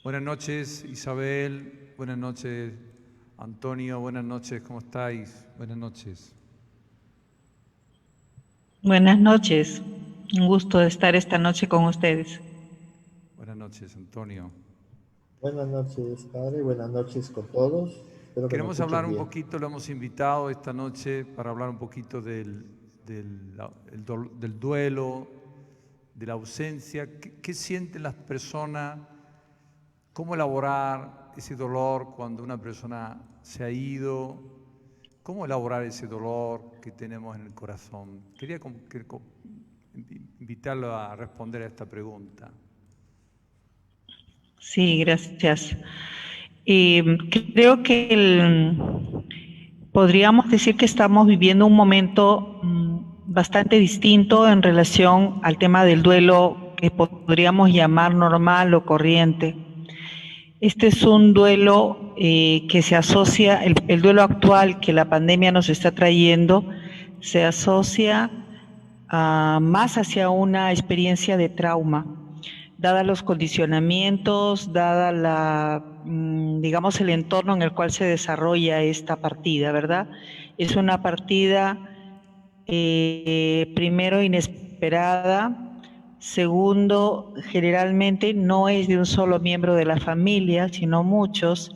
Buenas noches, Isabel. Buenas noches, Antonio. Buenas noches, ¿cómo estáis? Buenas noches. Buenas noches, un gusto de estar esta noche con ustedes. Buenas noches, Antonio. Buenas noches, padre. Buenas noches con todos. Espero que me Queremos hablar escuchen un bien. poquito, lo hemos invitado esta noche para hablar un poquito del duelo, de la ausencia. ¿Qué sienten las personas? ¿Cómo elaborar ese dolor cuando una persona se ha ido? ¿Cómo elaborar ese dolor que tenemos en el corazón? Quería invitarlo a responder a esta pregunta. Sí, gracias. Creo que podríamos decir que estamos viviendo un momento bastante distinto en relación al tema del duelo que podríamos llamar normal o corriente. Este es un duelo que se asocia, el duelo actual que la pandemia nos está trayendo, se asocia más hacia una experiencia de trauma, dada los condicionamientos, dada digamos, el entorno en el cual se desarrolla esta partida, ¿verdad? Es una partida, primero, inesperada. Segundo, generalmente no es de un solo miembro de la familia, sino muchos.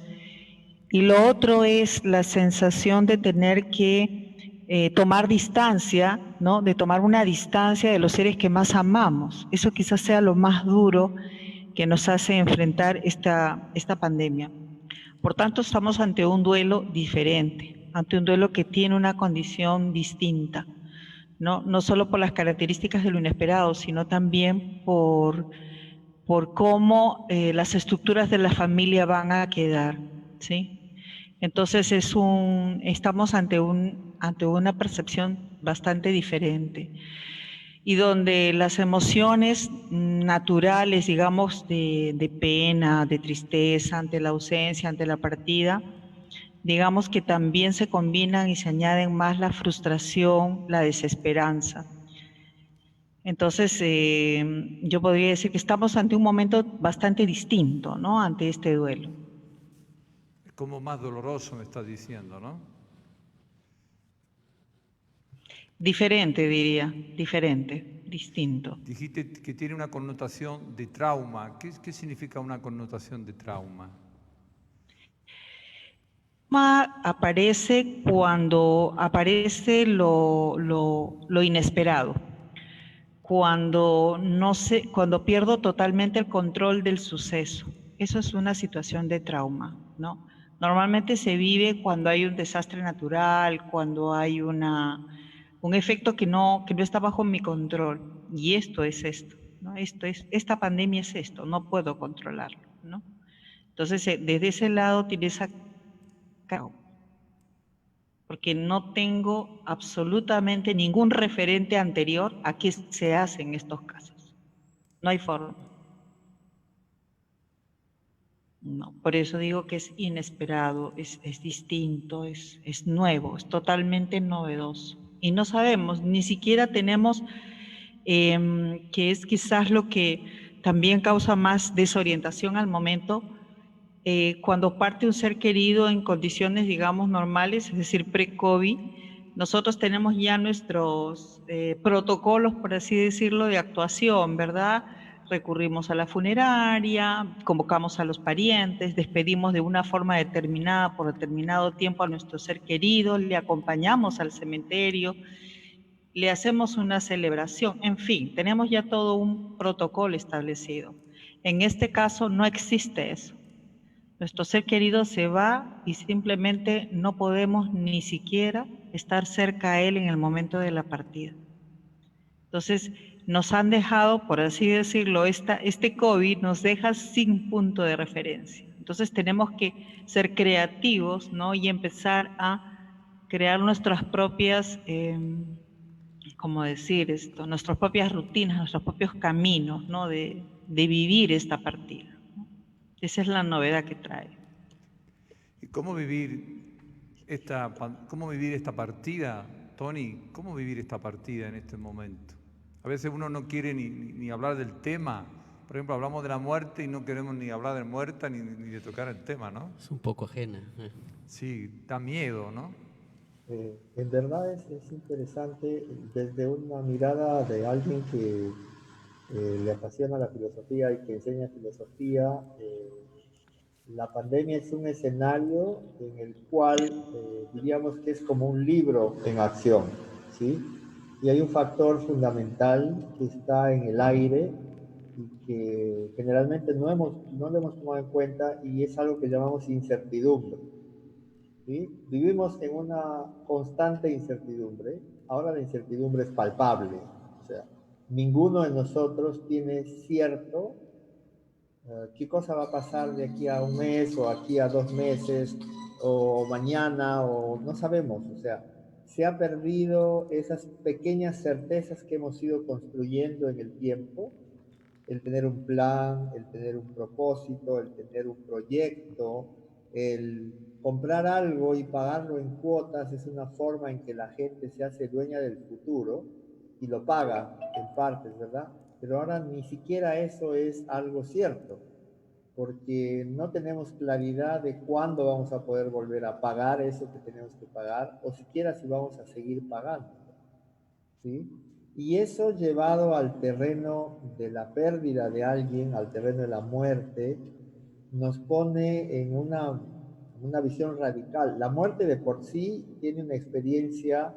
Y lo otro es la sensación de tener que tomar distancia, ¿no? De tomar una distancia de los seres que más amamos. Eso quizás sea lo más duro que nos hace enfrentar esta pandemia. Por tanto, estamos ante un duelo diferente, ante un duelo que tiene una condición distinta, ¿no? No solo por las características de lo inesperado, sino también por cómo las estructuras de la familia van a quedar, ¿sí? Entonces estamos ante una percepción bastante diferente y donde las emociones naturales, digamos, de pena, de tristeza ante la ausencia, ante la partida, digamos que también se combinan y se añaden más la frustración, la desesperanza. Entonces, yo podría decir que estamos ante un momento bastante distinto, ¿no? Ante este duelo. Es como más doloroso, me estás diciendo, ¿no? Diferente, diría, diferente, distinto. Dijiste que tiene una connotación de trauma. ¿Qué significa una connotación de trauma? Aparece cuando aparece lo inesperado, cuando no sé, cuando pierdo totalmente el control del suceso. Eso es una situación de trauma, ¿no? Normalmente se vive cuando hay un desastre natural, cuando hay un efecto que no está bajo mi control. Y esto es esto, ¿no? Esta pandemia es esto, no puedo controlarlo, ¿no? Entonces, desde ese lado tiene esa porque no tengo absolutamente ningún referente anterior a qué se hace en estos casos. No hay forma. No, por eso digo que es inesperado, es distinto, es nuevo, es totalmente novedoso. Y no sabemos, ni siquiera tenemos, que es quizás lo que también causa más desorientación al momento, cuando parte un ser querido en condiciones, digamos, normales, es decir, pre-COVID, nosotros tenemos ya nuestros protocolos, por así decirlo, de actuación, ¿verdad? Recurrimos a la funeraria, convocamos a los parientes, despedimos de una forma determinada por determinado tiempo a nuestro ser querido, le acompañamos al cementerio, le hacemos una celebración, en fin, tenemos ya todo un protocolo establecido. En este caso no existe eso. Nuestro ser querido se va y simplemente no podemos ni siquiera estar cerca a él en el momento de la partida. Entonces, nos han dejado, por así decirlo, este COVID nos deja sin punto de referencia. Entonces, tenemos que ser creativos, ¿no? Y empezar a crear nuestras propias, ¿cómo decir esto? Nuestras propias rutinas, nuestros propios caminos, ¿no? De vivir esta partida, ¿no? Esa es la novedad que trae. ¿Y cómo vivir esta partida, Tony? ¿Cómo vivir esta partida en este momento? A veces uno no quiere ni hablar del tema Por ejemplo, hablamos de la muerte y no queremos ni hablar de muerta ni de tocar el tema, ¿no? Es un poco ajena. Sí, da miedo, ¿no? En verdad es interesante desde una mirada de alguien que le apasiona la filosofía y que enseña filosofía. La pandemia es un escenario en el cual diríamos que es como un libro en acción, ¿sí? Y hay un factor fundamental que está en el aire y que generalmente no lo hemos tomado en cuenta, y es algo que llamamos incertidumbre, ¿sí? Vivimos en una constante incertidumbre. Ahora la incertidumbre es palpable, o sea, ninguno de nosotros tiene cierto qué cosa va a pasar de aquí a un mes o aquí a 2 meses o mañana, o no sabemos. O sea, se ha perdido esas pequeñas certezas que hemos ido construyendo en el tiempo, el tener un plan, el tener un propósito, el tener un proyecto, el comprar algo y pagarlo en cuotas. Es una forma en que la gente se hace dueña del futuro y lo paga en partes, ¿verdad? Pero ahora ni siquiera eso es algo cierto, porque no tenemos claridad de cuándo vamos a poder volver a pagar eso que tenemos que pagar, o siquiera si vamos a seguir pagando, ¿sí? Y eso llevado al terreno de la pérdida de alguien, al terreno de la muerte, nos pone en una visión radical. La muerte de por sí tiene una experiencia,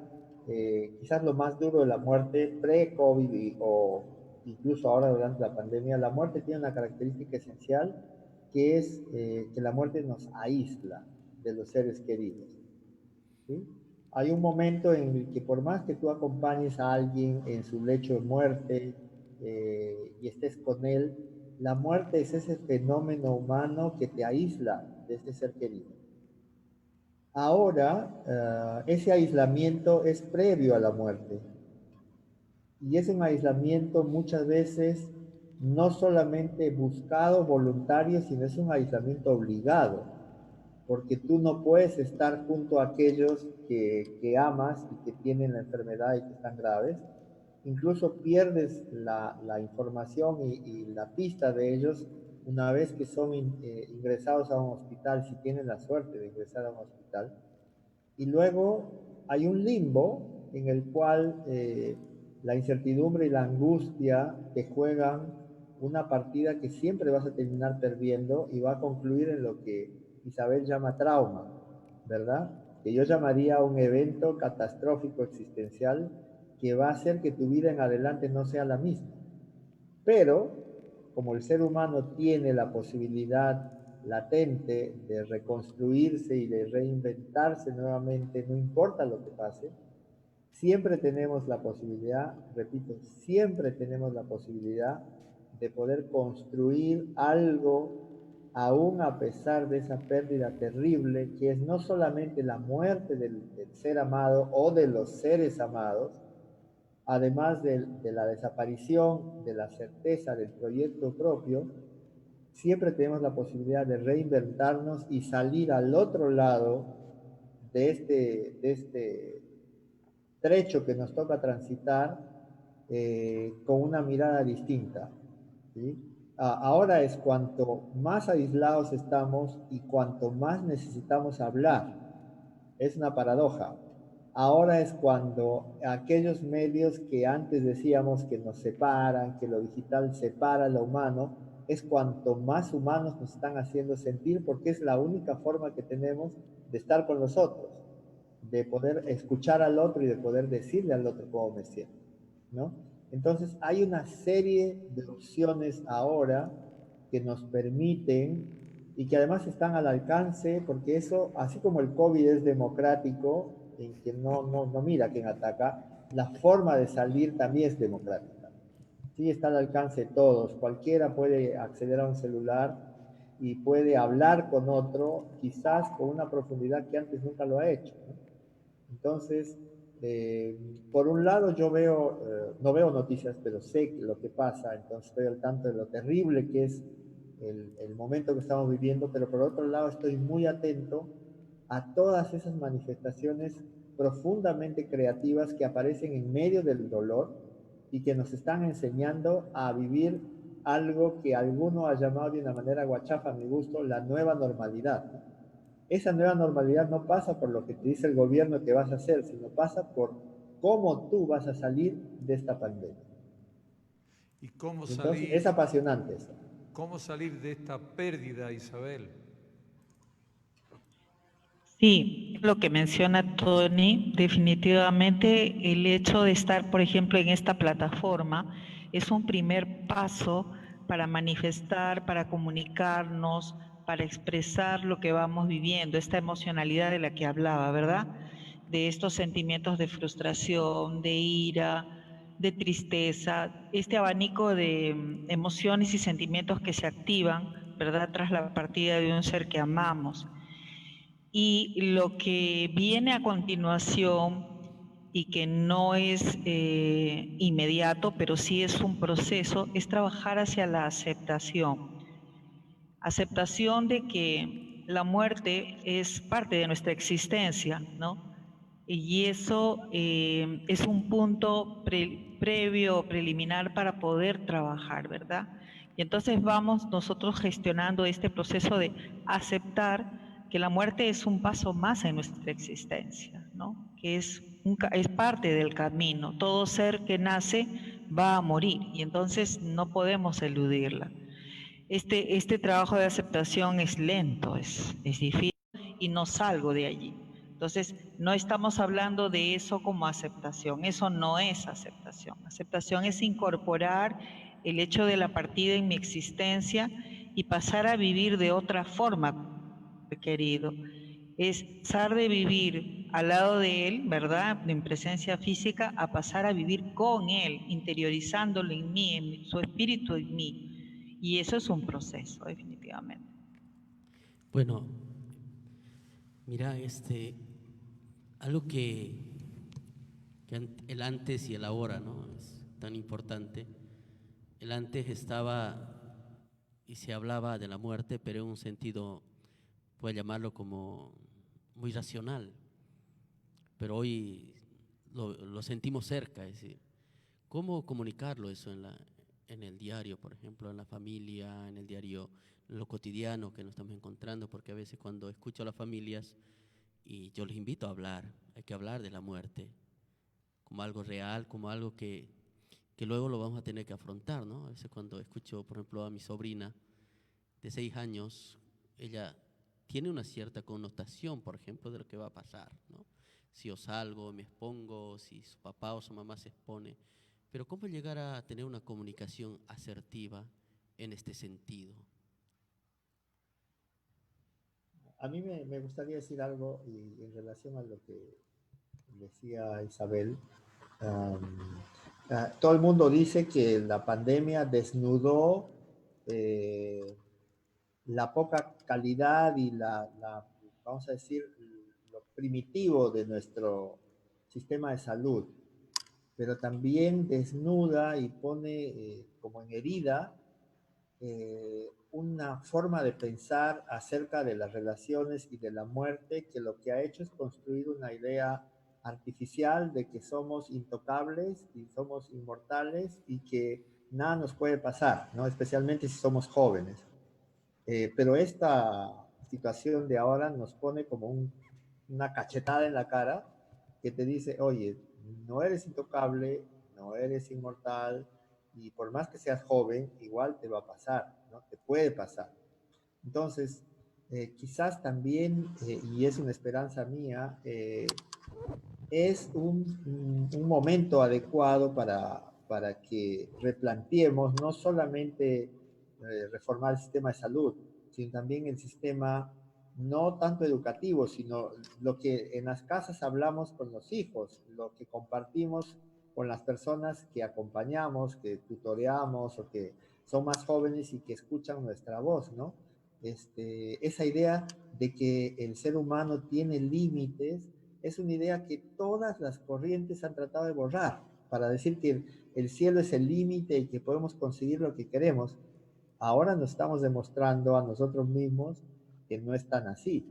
quizás lo más duro de la muerte pre-COVID o incluso ahora durante la pandemia. La muerte tiene una característica esencial, que es que la muerte nos aísla de los seres queridos, ¿sí? Hay un momento en el que por más que tú acompañes a alguien en su lecho de muerte y estés con él, la muerte es ese fenómeno humano que te aísla de ese ser querido. Ahora, ese aislamiento es previo a la muerte, y es un aislamiento muchas veces no solamente buscado, voluntario, sino es un aislamiento obligado, porque tú no puedes estar junto a aquellos que amas y que tienen la enfermedad y que están graves. Incluso pierdes la información y la pista de ellos una vez que son ingresados a un hospital, si tienen la suerte de ingresar a un hospital. Y luego hay un limbo en el cual la incertidumbre y la angustia te juegan una partida que siempre vas a terminar perdiendo, y va a concluir en lo que Isabel llama trauma, ¿verdad? Que yo llamaría un evento catastrófico existencial que va a hacer que tu vida en adelante no sea la misma. Pero, como el ser humano tiene la posibilidad latente de reconstruirse y de reinventarse nuevamente, no importa lo que pase, siempre tenemos la posibilidad, repito, siempre tenemos la posibilidad de poder construir algo, aún a pesar de esa pérdida terrible, que es no solamente la muerte del ser amado o de los seres amados, además de la desaparición de la certeza del proyecto propio. Siempre tenemos la posibilidad de reinventarnos y salir al otro lado de este trecho que nos toca transitar, con una mirada distinta, ¿sí? Ahora es cuanto más aislados estamos y cuanto más necesitamos hablar. Es una paradoja. Ahora es cuando aquellos medios que antes decíamos que nos separan, que lo digital separa lo humano, es cuanto más humanos nos están haciendo sentir, porque es la única forma que tenemos de estar con los otros, de poder escuchar al otro y de poder decirle al otro cómo me siento, ¿no? Entonces hay una serie de opciones ahora que nos permiten y que además están al alcance, porque eso, así como el COVID es democrático, en que no mira a quién ataca, la forma de salir también es democrática. Sí, está al alcance de todos, cualquiera puede acceder a un celular y puede hablar con otro, quizás con una profundidad que antes nunca lo ha hecho, ¿no? Entonces, por un lado yo veo, no veo noticias, pero sé lo que pasa, entonces estoy al tanto de lo terrible que es el momento que estamos viviendo, pero por otro lado estoy muy atento a todas esas manifestaciones profundamente creativas que aparecen en medio del dolor y que nos están enseñando a vivir algo que alguno ha llamado de una manera guachafa, a mi gusto, la nueva normalidad, ¿no? Esa nueva normalidad no pasa por lo que te dice el gobierno que vas a hacer, sino pasa por cómo tú vas a salir de esta pandemia. ¿Y Entonces, es apasionante eso. cómo salir de esta pérdida, Isabel? Sí, lo que menciona Tony, definitivamente el hecho de estar, por ejemplo, en esta plataforma es un primer paso para manifestar, para comunicarnos, para expresar lo que vamos viviendo, esta emocionalidad de la que hablaba, ¿verdad? De estos sentimientos de frustración, de ira, de tristeza, este abanico de emociones y sentimientos que se activan, ¿verdad? Tras la partida de un ser que amamos. Y lo que viene a continuación y que no es inmediato, pero sí es un proceso, es trabajar hacia la aceptación. Aceptación de que la muerte es parte de nuestra existencia, ¿no? Y eso es un punto previo, preliminar para poder trabajar, ¿verdad? Y entonces vamos nosotros gestionando este proceso de aceptar que la muerte es un paso más en nuestra existencia, ¿no? Que es parte del camino. Todo ser que nace va a morir y entonces no podemos eludirla. Este trabajo de aceptación es lento, es difícil y no salgo de allí. Entonces, no estamos hablando de eso como aceptación, eso no es aceptación. Aceptación es incorporar el hecho de la partida en mi existencia y pasar a vivir de otra forma, querido. Es pasar de vivir al lado de él, ¿verdad? En presencia física, a pasar a vivir con él, interiorizándolo en mí, en su espíritu en mí. Y eso es un proceso, definitivamente. Bueno, mira, algo el antes y el ahora, ¿no? Es tan importante. El antes estaba y se hablaba de la muerte, pero en un sentido, puede llamarlo como muy racional. Pero hoy lo sentimos cerca, es decir, ¿cómo comunicarlo eso en el diario, por ejemplo, en la familia, en el diario, en lo cotidiano que nos estamos encontrando? Porque a veces cuando escucho a las familias y yo les invito a hablar, hay que hablar de la muerte como algo real, como algo que luego lo vamos a tener que afrontar, ¿no? A veces cuando escucho, por ejemplo, a mi sobrina de 6 años, ella tiene una cierta connotación, por ejemplo, de lo que va a pasar, ¿no? Si yo salgo, me expongo, si su papá o su mamá se expone. Pero ¿cómo llegar a tener una comunicación asertiva en este sentido? A mí me gustaría decir algo y en relación a lo que decía Isabel. Todo el mundo dice que la pandemia desnudó la poca calidad y vamos a decir, lo primitivo de nuestro sistema de salud, pero también desnuda y pone como en herida una forma de pensar acerca de las relaciones y de la muerte que lo que ha hecho es construir una idea artificial de que somos intocables y somos inmortales y que nada nos puede pasar, ¿no? Especialmente si somos jóvenes. Pero esta situación de ahora nos pone como una cachetada en la cara que te dice, oye, no eres intocable, no eres inmortal, y por más que seas joven, igual te va a pasar, ¿no? Te puede pasar. Entonces, quizás también, y es una esperanza mía, es un momento adecuado para que replanteemos no solamente reformar el sistema de salud, sino también el sistema no tanto educativo, sino lo que en las casas hablamos con los hijos, lo que compartimos con las personas que acompañamos, que tutoreamos o que son más jóvenes y que escuchan nuestra voz, ¿no? Esa idea de que el ser humano tiene límites es una idea que todas las corrientes han tratado de borrar para decir que el cielo es el límite y que podemos conseguir lo que queremos. Ahora nos estamos demostrando a nosotros mismos que no es tan así,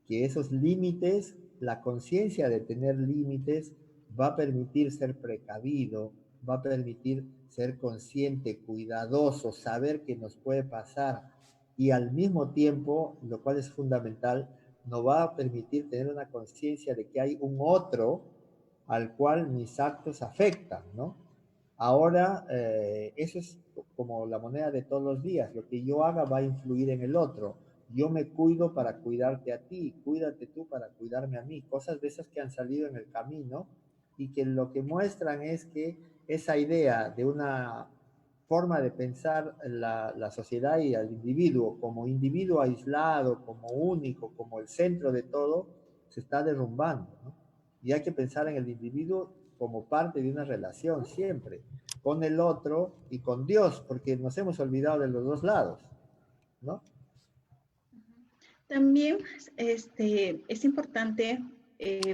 que esos límites, la conciencia de tener límites va a permitir ser precavido, va a permitir ser consciente, cuidadoso, saber qué nos puede pasar y al mismo tiempo, lo cual es fundamental, nos va a permitir tener una conciencia de que hay un otro al cual mis actos afectan, ¿no? Ahora, eso es como la moneda de todos los días. Lo que yo haga va a influir en el otro. Yo me cuido para cuidarte a ti, cuídate tú para cuidarme a mí. Cosas de esas que han salido en el camino y que lo que muestran es que esa idea de una forma de pensar la sociedad y al individuo como individuo aislado, como único, como el centro de todo, se está derrumbando, ¿no? Y hay que pensar en el individuo como parte de una relación siempre, con el otro y con Dios, porque nos hemos olvidado de los dos lados, ¿no? También es importante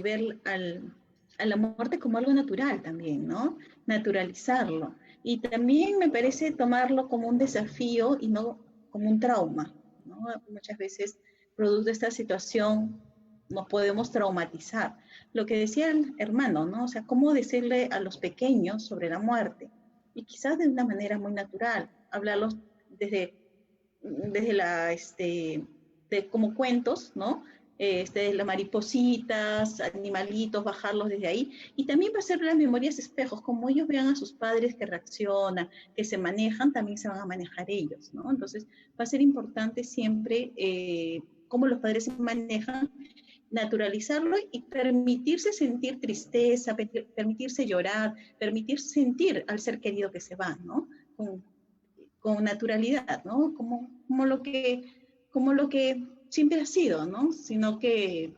ver a la muerte como algo natural también, ¿no? Naturalizarlo. Y también me parece tomarlo como un desafío y no como un trauma, ¿no? Muchas veces, producto de esta situación, nos podemos traumatizar. Lo que decía el hermano, ¿no? O sea, cómo decirle a los pequeños sobre la muerte. Y quizás de una manera muy natural, hablarlos desde de como cuentos, ¿no? Las maripositas, animalitos, bajarlos desde ahí. Y también va a ser las memorias espejos, como ellos vean a sus padres que reaccionan, que se manejan, también se van a manejar ellos, ¿no? Entonces va a ser importante siempre cómo los padres se manejan, naturalizarlo y permitirse sentir tristeza, permitirse llorar, permitir sentir al ser querido que se va, ¿no? Con naturalidad, ¿no? Como lo que siempre ha sido, ¿no? Sino que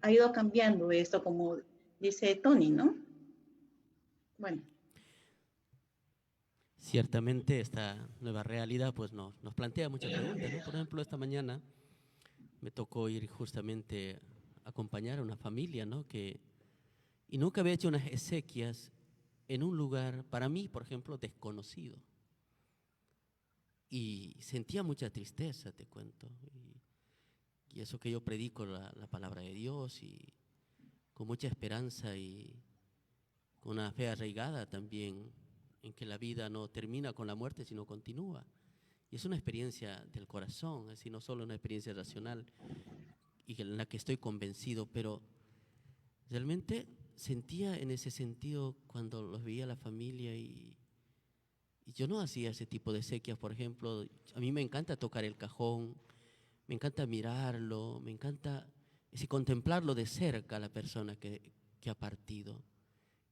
ha ido cambiando esto, como dice Tony, ¿no? Bueno. Ciertamente esta nueva realidad pues nos plantea muchas preguntas, ¿no? Por ejemplo, esta mañana me tocó ir justamente a acompañar a una familia, ¿no? Y nunca había hecho unas exequias en un lugar, para mí, por ejemplo, desconocido. Y sentía mucha tristeza, te cuento. Y eso que yo predico la palabra de Dios y con mucha esperanza y con una fe arraigada también en que la vida no termina con la muerte, sino continúa. Y es una experiencia del corazón, es decir, no solo una experiencia racional y en la que estoy convencido, pero realmente sentía en ese sentido cuando los veía a la familia y yo no hacía ese tipo de exequias, por ejemplo. A mí me encanta tocar el cajón, me encanta mirarlo, me encanta contemplarlo de cerca a la persona que ha partido.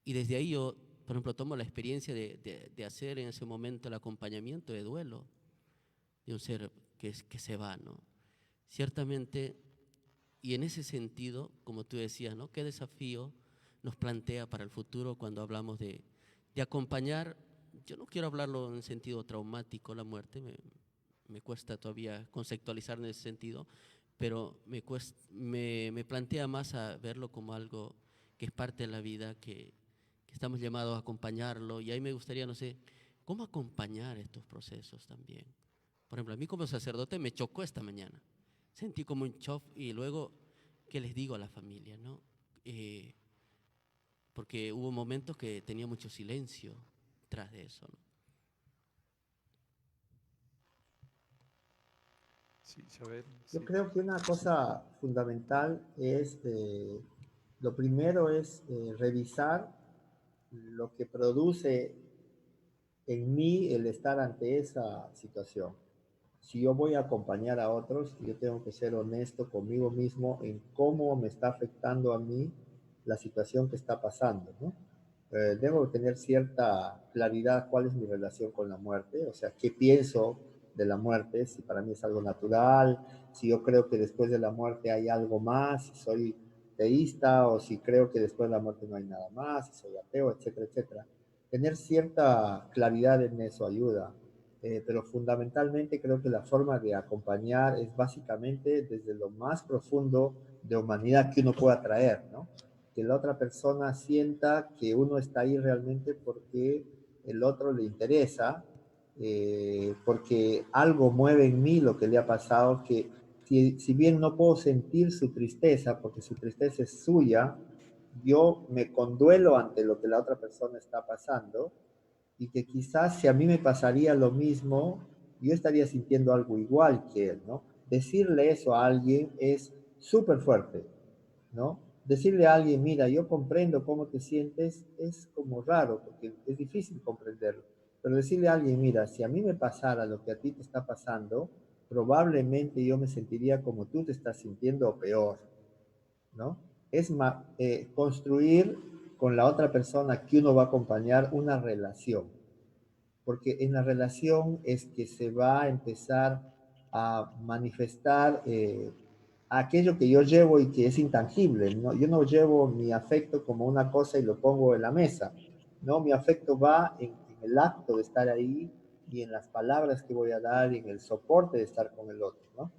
Y desde ahí yo, por ejemplo, tomo la experiencia de hacer en ese momento el acompañamiento de duelo de un ser que se va, ¿no? Ciertamente, y en ese sentido, como tú decías, ¿no? ¿Qué desafío nos plantea para el futuro cuando hablamos de acompañar? Yo no quiero hablarlo en sentido traumático, la muerte, me cuesta todavía conceptualizar en ese sentido, pero me plantea más a verlo como algo que es parte de la vida, que estamos llamados a acompañarlo, y ahí me gustaría, no sé, ¿cómo acompañar estos procesos también? Por ejemplo, a mí como sacerdote me chocó esta mañana, sentí como un shock y luego, ¿qué les digo a la familia, no? Porque hubo momentos que tenía mucho silencio tras de eso, ¿no? Sí, Isabel. Yo Sí. creo que una cosa fundamental es, lo primero es revisar lo que produce en mí el estar ante esa situación. Si yo voy a acompañar a otros, yo tengo que ser honesto conmigo mismo en cómo me está afectando a mí la situación que está pasando, ¿no? Debo tener cierta claridad cuál es mi relación con la muerte, o sea, qué pienso de la muerte, si para mí es algo natural, si yo creo que después de la muerte hay algo más, si soy teísta o si creo que después de la muerte no hay nada más, si soy ateo, etcétera, etcétera. Tener cierta claridad en eso ayuda. Pero fundamentalmente creo que la forma de acompañar es básicamente desde lo más profundo de humanidad que uno pueda traer, ¿no? Que la otra persona sienta que uno está ahí realmente porque el otro le interesa, porque algo mueve en mí lo que le ha pasado, que si bien no puedo sentir su tristeza, porque su tristeza es suya, yo me conduelo ante lo que la otra persona está pasando y que quizás si a mí me pasaría lo mismo, yo estaría sintiendo algo igual que él, ¿no? Decirle eso a alguien es súper fuerte, ¿no? Decirle a alguien, mira, yo comprendo cómo te sientes, es como raro, porque es difícil comprenderlo. Pero decirle a alguien, mira, si a mí me pasara lo que a ti te está pasando, probablemente yo me sentiría como tú te estás sintiendo o peor, ¿no? Es construir con la otra persona que uno va a acompañar una relación, porque en la relación es que se va a empezar a manifestar aquello que yo llevo y que es intangible, ¿no? Yo no llevo mi afecto como una cosa y lo pongo en la mesa, ¿no? Mi afecto va en el acto de estar ahí y en las palabras que voy a dar y en el soporte de estar con el otro, ¿no?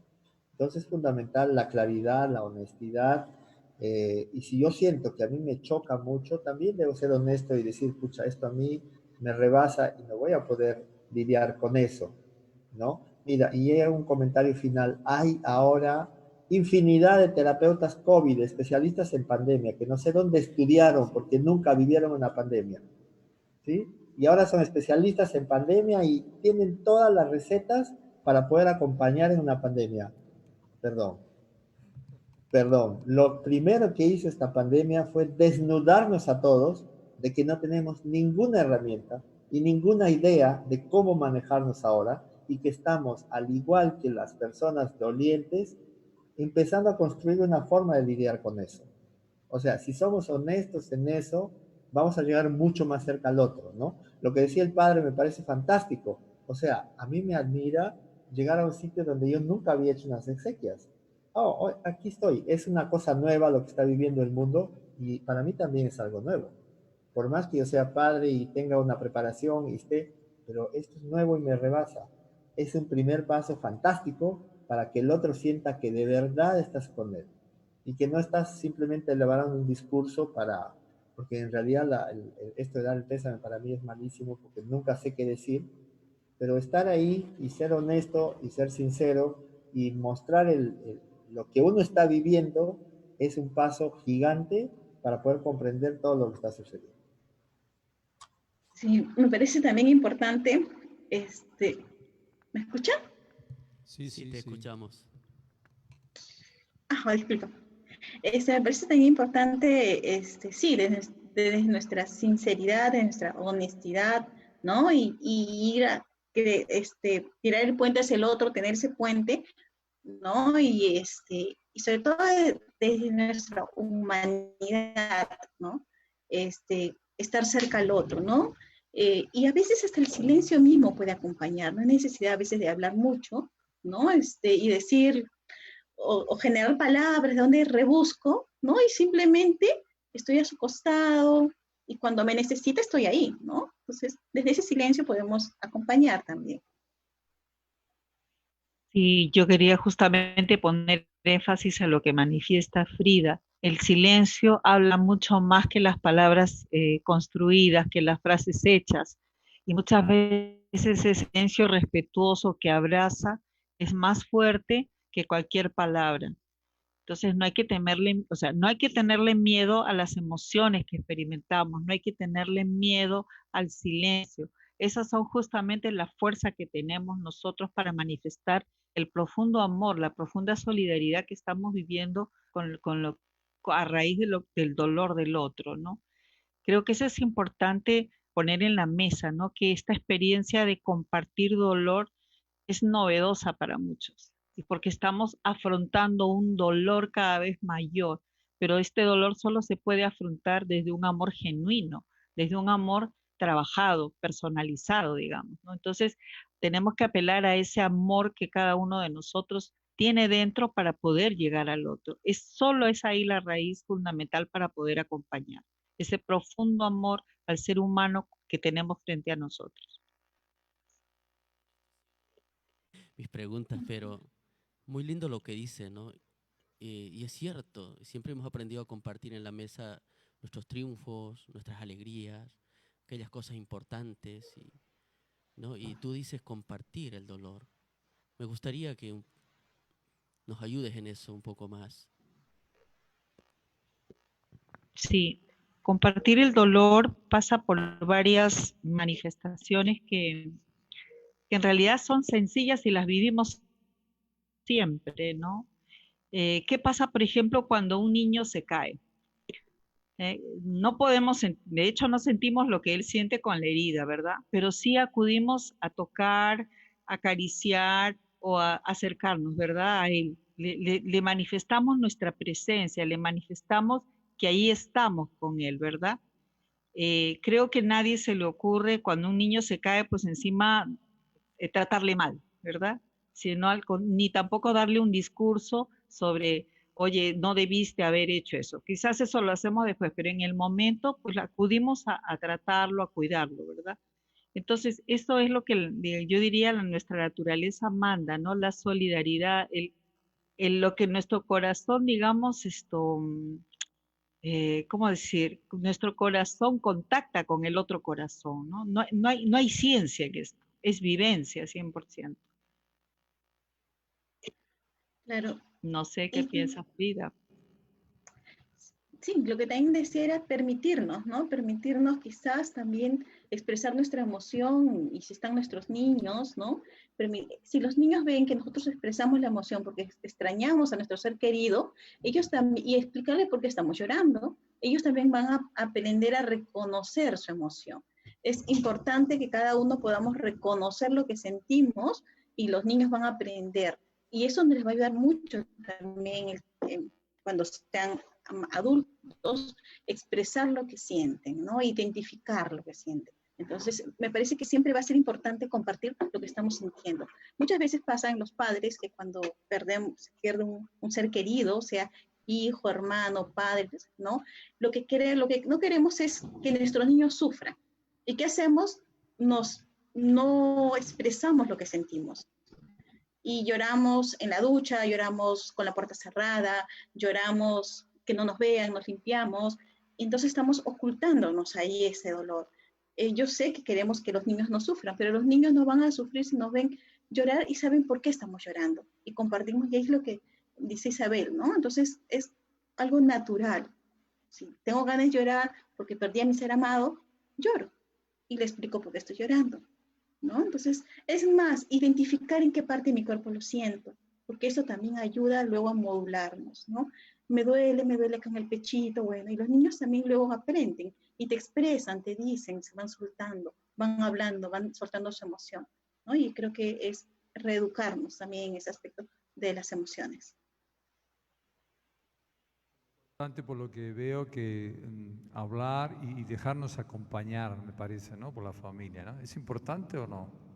Entonces es fundamental la claridad, la honestidad, y si yo siento que a mí me choca mucho, también debo ser honesto y decir, pucha, esto a mí me rebasa y no voy a poder lidiar con eso, ¿no? Mira, y llega un comentario final, hay ahora infinidad de terapeutas COVID, especialistas en pandemia, que no sé dónde estudiaron porque nunca vivieron una pandemia, ¿sí? Y ahora son especialistas en pandemia y tienen todas las recetas para poder acompañar en una pandemia. Perdón, perdón. Lo primero que hizo esta pandemia fue desnudarnos a todos de que no tenemos ninguna herramienta y ninguna idea de cómo manejarnos ahora y que estamos, al igual que las personas dolientes, empezando a construir una forma de lidiar con eso. O sea, si somos honestos en eso, vamos a llegar mucho más cerca al otro, ¿no? Lo que decía el padre me parece fantástico. O sea, a mí me admira llegar a un sitio donde yo nunca había hecho unas exequias. Oh, aquí estoy. Es una cosa nueva lo que está viviendo el mundo y para mí también es algo nuevo. Por más que yo sea padre y tenga una preparación y esté, pero esto es nuevo y me rebasa. Es un primer paso fantástico para que el otro sienta que de verdad estás con él y que no estás simplemente elaborando un discurso para, porque en realidad esto de dar el pésame para mí es malísimo porque nunca sé qué decir, pero estar ahí y ser honesto y ser sincero y mostrar lo que uno está viviendo es un paso gigante para poder comprender todo lo que está sucediendo. Sí, me parece también importante, ¿me escucha? Sí, Sí, sí, te sí. escuchamos. Ah, disculpa. Me parece también importante, sí, desde nuestra sinceridad, de nuestra honestidad, ¿no? Y ir a tirar el puente hacia el otro, tener ese puente, ¿no? Y sobre todo desde nuestra humanidad, ¿no? Estar cerca al otro, ¿no? Y a veces hasta el silencio mismo puede acompañar, no hay necesidad a veces de hablar mucho, ¿no? Y decir, o generar palabras, de donde rebusco, ¿no? Y simplemente estoy a su costado y cuando me necesita estoy ahí, ¿no? Entonces, desde ese silencio podemos acompañar también. Y yo quería justamente poner énfasis en lo que manifiesta Frida. El silencio habla mucho más que las palabras construidas, que las frases hechas. Y muchas veces ese silencio respetuoso que abraza es más fuerte que cualquier palabra. Entonces no hay que temerle, o sea, no hay que tenerle miedo a las emociones que experimentamos, no hay que tenerle miedo al silencio. Esas son justamente la fuerza que tenemos nosotros para manifestar el profundo amor, la profunda solidaridad que estamos viviendo a raíz del dolor del otro, ¿no? Creo que eso es importante poner en la mesa, ¿no? Que esta experiencia de compartir dolor es novedosa para muchos, y porque estamos afrontando un dolor cada vez mayor, pero este dolor solo se puede afrontar desde un amor genuino, desde un amor trabajado, personalizado, digamos, ¿no? Entonces, tenemos que apelar a ese amor que cada uno de nosotros tiene dentro para poder llegar al otro. Es ahí la raíz fundamental para poder acompañar, ese profundo amor al ser humano que tenemos frente a nosotros. Mis preguntas, pero muy lindo lo que dice, ¿no? Y es cierto, siempre hemos aprendido a compartir en la mesa nuestros triunfos, nuestras alegrías, aquellas cosas importantes, ¿no? Y tú dices compartir el dolor. Me gustaría que nos ayudes en eso un poco más. Sí, compartir el dolor pasa por varias manifestaciones que en realidad son sencillas y las vivimos siempre, ¿no? ¿Qué pasa, por ejemplo, cuando un niño se cae? No podemos, de hecho no sentimos lo que él siente con la herida, ¿verdad? Pero sí acudimos a tocar, acariciar o a acercarnos, ¿verdad? A él. Le manifestamos nuestra presencia, le manifestamos que ahí estamos con él, ¿verdad? Creo que a nadie se le ocurre cuando un niño se cae, pues encima tratarle mal, ¿verdad? Sino ni tampoco darle un discurso sobre, oye, no debiste haber hecho eso. Quizás eso lo hacemos después, pero en el momento, pues acudimos a tratarlo, a cuidarlo, ¿verdad? Entonces, eso es lo que yo diría nuestra naturaleza manda, ¿no? La solidaridad, lo que nuestro corazón, digamos, ¿cómo decir? Nuestro corazón contacta con el otro corazón, ¿no? No hay ciencia en esto, es vivencia 100%. Claro. No sé qué piensa Frida. Sí, lo que también decía era permitirnos, ¿no? Permitirnos quizás también expresar nuestra emoción y si están nuestros niños, ¿no? Si los niños ven que nosotros expresamos la emoción porque extrañamos a nuestro ser querido, ellos también, y explicarles por qué estamos llorando, ellos también van a aprender a reconocer su emoción. Es importante que cada uno podamos reconocer lo que sentimos y los niños van a aprender. Y eso les va a ayudar mucho también cuando sean adultos, expresar lo que sienten, ¿no? Identificar lo que sienten. Entonces, me parece que siempre va a ser importante compartir lo que estamos sintiendo. Muchas veces pasa en los padres que cuando se pierde un ser querido, sea hijo, hermano, padre, ¿no? Lo que no queremos es que nuestros niños sufran. ¿Y qué hacemos? No expresamos lo que sentimos. Y lloramos en la ducha, lloramos con la puerta cerrada, lloramos que no nos vean, nos limpiamos, entonces estamos ocultándonos ahí ese dolor. Yo sé que queremos que los niños no sufran, pero los niños no van a sufrir si nos ven llorar y saben por qué estamos llorando. Y compartimos, y es lo que dice Isabel, ¿no? Entonces es algo natural. Si tengo ganas de llorar porque perdí a mi ser amado, lloro y le explico por qué estoy llorando, ¿no? Entonces, es más, identificar en qué parte de mi cuerpo lo siento, porque eso también ayuda luego a modularnos, ¿no? Me duele acá en el pechito, bueno, y los niños también luego aprenden y te expresan, te dicen, se van soltando, van hablando, van soltando su emoción, ¿no? Y creo que es reeducarnos también en ese aspecto de las emociones. Por lo que veo que hablar y dejarnos acompañar, me parece, ¿no? Por la familia, ¿no? ¿Es importante o no?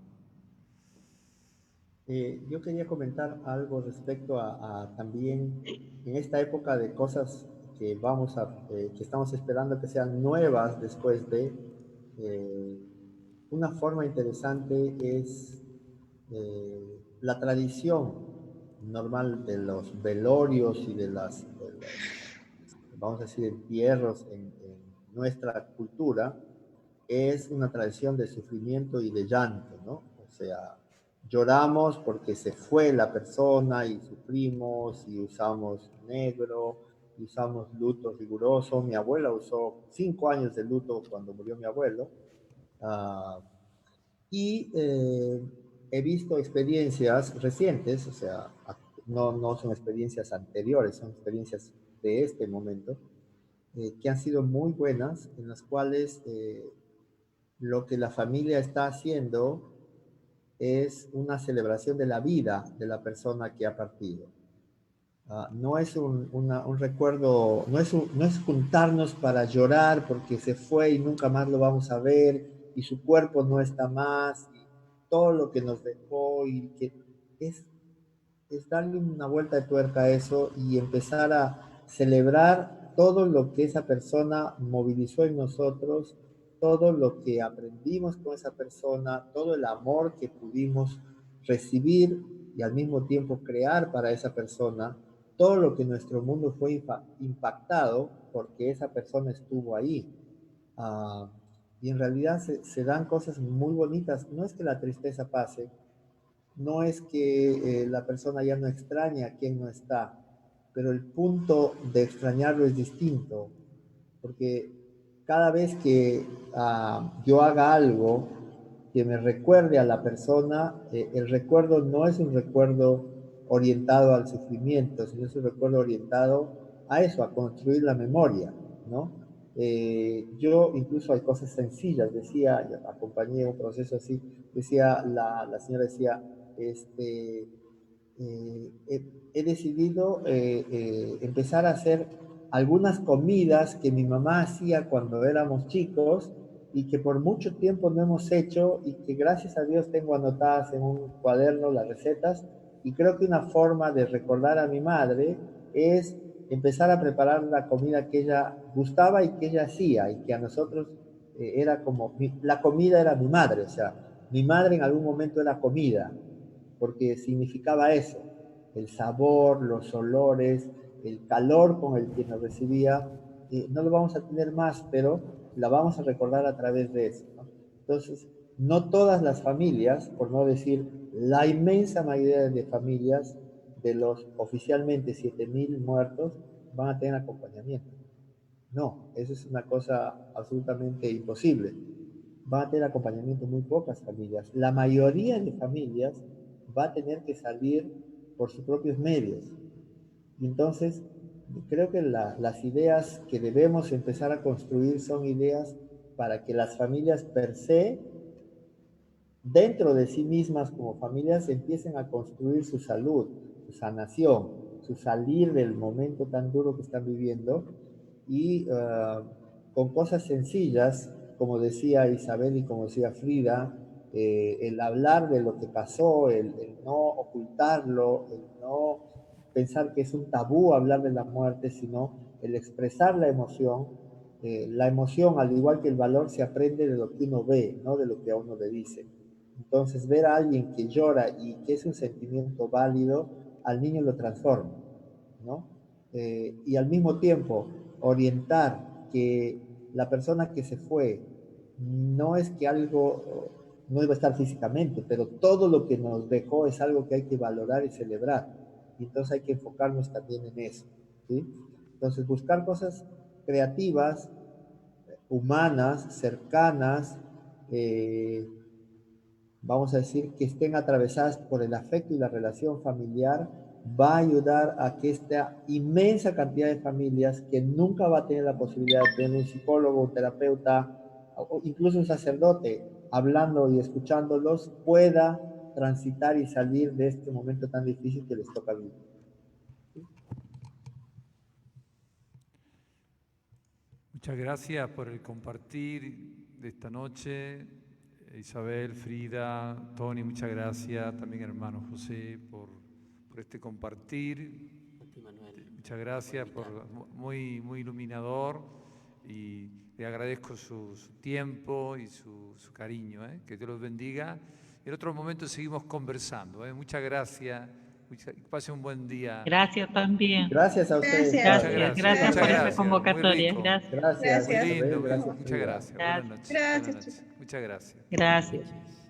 Yo quería comentar algo respecto a también en esta época de cosas que que estamos esperando que sean nuevas después de una forma interesante es la tradición normal de los velorios y de vamos a decir, entierros en nuestra cultura es una tradición de sufrimiento y de llanto, ¿no? O sea, lloramos porque se fue la persona y sufrimos y usamos negro, y usamos luto riguroso. Mi abuela usó 5 años de luto cuando murió mi abuelo. Uh, y he visto experiencias recientes, o sea, no son experiencias anteriores, son experiencias de este momento, que han sido muy buenas, en las cuales lo que la familia está haciendo es una celebración de la vida de la persona que ha partido. No es un recuerdo, no es juntarnos para llorar porque se fue y nunca más lo vamos a ver y su cuerpo no está más y todo lo que nos dejó y que es darle una vuelta de tuerca a eso y empezar a celebrar todo lo que esa persona movilizó en nosotros, todo lo que aprendimos con esa persona, todo el amor que pudimos recibir y al mismo tiempo crear para esa persona, todo lo que nuestro mundo fue impactado porque esa persona estuvo ahí. Y en realidad se dan cosas muy bonitas. No es que la tristeza pase, no es que la persona ya no extraña a quien no está, pero el punto de extrañarlo es distinto, porque cada vez que yo haga algo que me recuerde a la persona, el recuerdo no es un recuerdo orientado al sufrimiento, sino es un recuerdo orientado a eso, a construir la memoria, ¿no? Yo incluso hay cosas sencillas, decía, yo acompañé un proceso así, decía, la señora decía, he decidido empezar a hacer algunas comidas que mi mamá hacía cuando éramos chicos y que por mucho tiempo no hemos hecho y que gracias a Dios tengo anotadas en un cuaderno las recetas, y creo que una forma de recordar a mi madre es empezar a preparar la comida que ella gustaba y que ella hacía y que a nosotros era como, la comida era mi madre, o sea, mi madre en algún momento era comida, porque significaba eso, el sabor, los olores, el calor con el que nos recibía, no lo vamos a tener más, pero la vamos a recordar a través de eso, ¿no? Entonces, no todas las familias, por no decir la inmensa mayoría de familias, de los oficialmente 7.000 muertos, van a tener acompañamiento. No, eso es una cosa absolutamente imposible. Van a tener acompañamiento muy pocas familias. La mayoría de familias va a tener que salir por sus propios medios. Y entonces, creo que las ideas que debemos empezar a construir son ideas para que las familias per se, dentro de sí mismas como familias, empiecen a construir su salud, su sanación, su salir del momento tan duro que están viviendo, y con cosas sencillas, como decía Isabel y como decía Frida, el hablar de lo que pasó, el no ocultarlo, el no pensar que es un tabú hablar de la muerte, sino el expresar la emoción. La emoción, al igual que el valor, se aprende de lo que uno ve, no de lo que a uno le dice. Entonces, ver a alguien que llora y que es un sentimiento válido, al niño lo transforma, ¿no? Y al mismo tiempo, orientar que la persona que se fue no es que algo no iba a estar físicamente, pero todo lo que nos dejó es algo que hay que valorar y celebrar. Y entonces hay que enfocarnos también en eso, ¿sí? Entonces, buscar cosas creativas, humanas, cercanas, vamos a decir, que estén atravesadas por el afecto y la relación familiar, va a ayudar a que esta inmensa cantidad de familias que nunca va a tener la posibilidad de tener un psicólogo, un terapeuta, o incluso un sacerdote, hablando y escuchándolos, pueda transitar y salir de este momento tan difícil que les toca vivir. Muchas gracias por el compartir de esta noche. Isabel, Frida, Tony, muchas gracias. También hermano José por este compartir. Muchas gracias, muy iluminador, y le agradezco su tiempo y su cariño. Que Dios los bendiga. En otro momento seguimos conversando. Muchas gracias. Pase un buen día. Gracias también. Gracias a ustedes. Gracias por esa convocatoria. Gracias. Muy lindo. Gracias. Muchas gracias. Buenas noches. Gracias. Muchas gracias. Gracias.